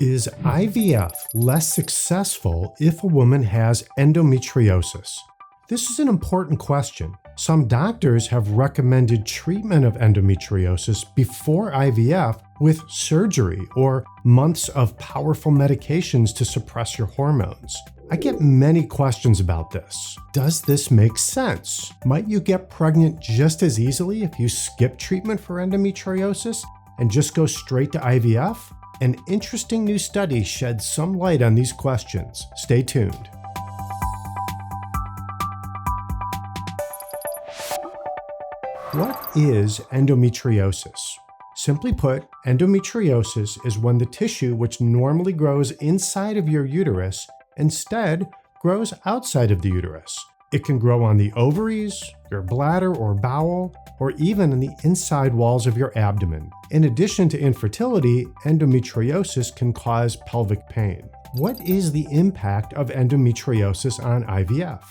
Is IVF less successful if a woman has endometriosis? This is an important question. Some doctors have recommended treatment of endometriosis before IVF with surgery or months of powerful medications to suppress your hormones. I get many questions about this. Does this make sense? Might you get pregnant just as easily if you skip treatment for endometriosis and just go straight to IVF? An interesting new study sheds some light on these questions. Stay tuned. What is endometriosis? Simply put, endometriosis is when the tissue which normally grows inside of your uterus instead grows outside of the uterus. It can grow on the ovaries, your bladder or bowel, or even in the inside walls of your abdomen. In addition to infertility, endometriosis can cause pelvic pain. What is the impact of endometriosis on IVF?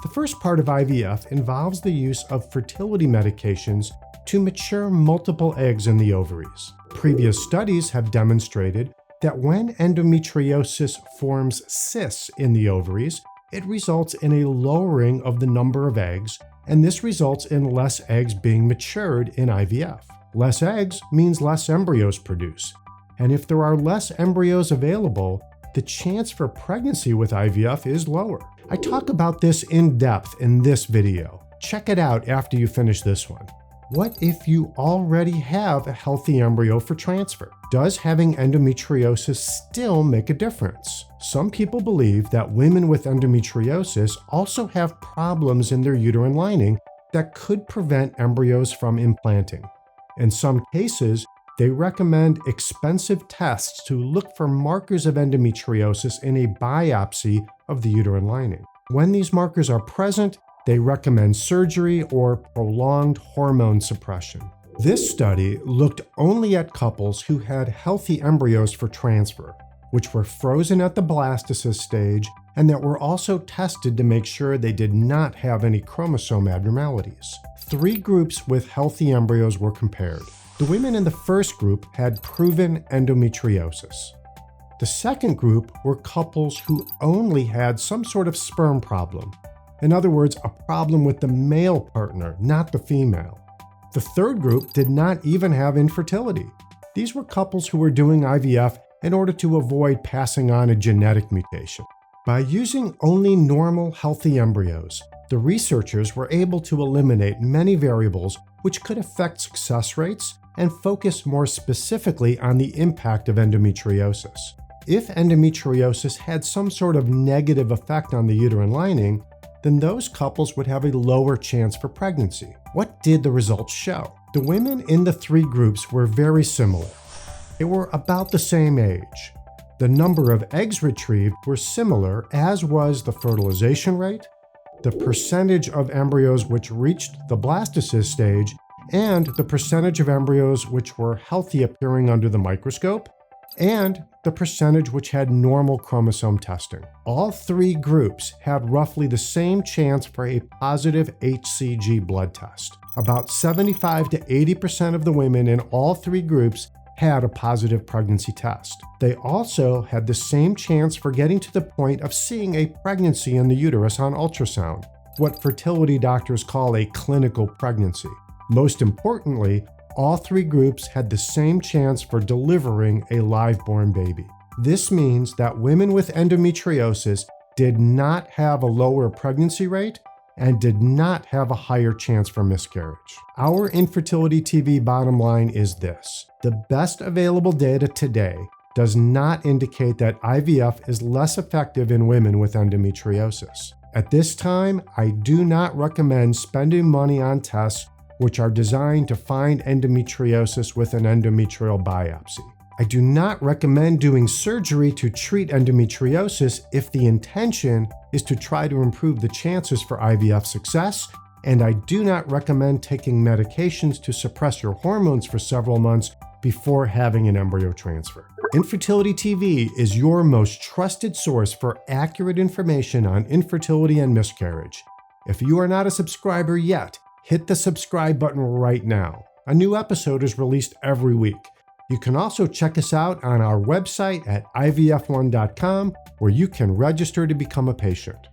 The first part of IVF involves the use of fertility medications to mature multiple eggs in the ovaries. Previous studies have demonstrated that when endometriosis forms cysts in the ovaries, it results in a lowering of the number of eggs, and this results in less eggs being matured in IVF. Less eggs means less embryos produced, and if there are less embryos available, the chance for pregnancy with IVF is lower. I talk about this in depth in this video. Check it out after you finish this one. What if you already have a healthy embryo for transfer? Does having endometriosis still make a difference? Some people believe that women with endometriosis also have problems in their uterine lining that could prevent embryos from implanting. In some cases, they recommend expensive tests to look for markers of endometriosis in a biopsy of the uterine lining. When these markers are present, they recommend surgery or prolonged hormone suppression. This study looked only at couples who had healthy embryos for transfer, which were frozen at the blastocyst stage and that were also tested to make sure they did not have any chromosome abnormalities. 3 groups with healthy embryos were compared. The women in the first group had proven endometriosis. The second group were couples who only had some sort of sperm problem. In other words, a problem with the male partner, not the female. The third group did not even have infertility. These were couples who were doing IVF in order to avoid passing on a genetic mutation. By using only normal, healthy embryos, the researchers were able to eliminate many variables which could affect success rates and focus more specifically on the impact of endometriosis. If endometriosis had some sort of negative effect on the uterine lining, then those couples would have a lower chance for pregnancy. What did the results show? The women in the 3 groups were very similar. They were about the same age. The number of eggs retrieved were similar, as was the fertilization rate, the percentage of embryos which reached the blastocyst stage, and the percentage of embryos which were healthy appearing under the microscope, and the percentage which had normal chromosome testing. All 3 groups had roughly the same chance for a positive HCG blood test. About 75 to 80% of the women in all 3 groups had a positive pregnancy test. They also had the same chance for getting to the point of seeing a pregnancy in the uterus on ultrasound, what fertility doctors call a clinical pregnancy. Most importantly, all 3 groups had the same chance for delivering a live-born baby. This means that women with endometriosis did not have a lower pregnancy rate and did not have a higher chance for miscarriage. Our Infertility TV bottom line is this: the best available data today does not indicate that IVF is less effective in women with endometriosis. At this time, I do not recommend spending money on tests which are designed to find endometriosis with an endometrial biopsy. I do not recommend doing surgery to treat endometriosis if the intention is to try to improve the chances for IVF success, and I do not recommend taking medications to suppress your hormones for several months before having an embryo transfer. Infertility TV is your most trusted source for accurate information on infertility and miscarriage. If you are not a subscriber yet, hit the subscribe button right now. A new episode is released every week. You can also check us out on our website at ivf1.com, where you can register to become a patient.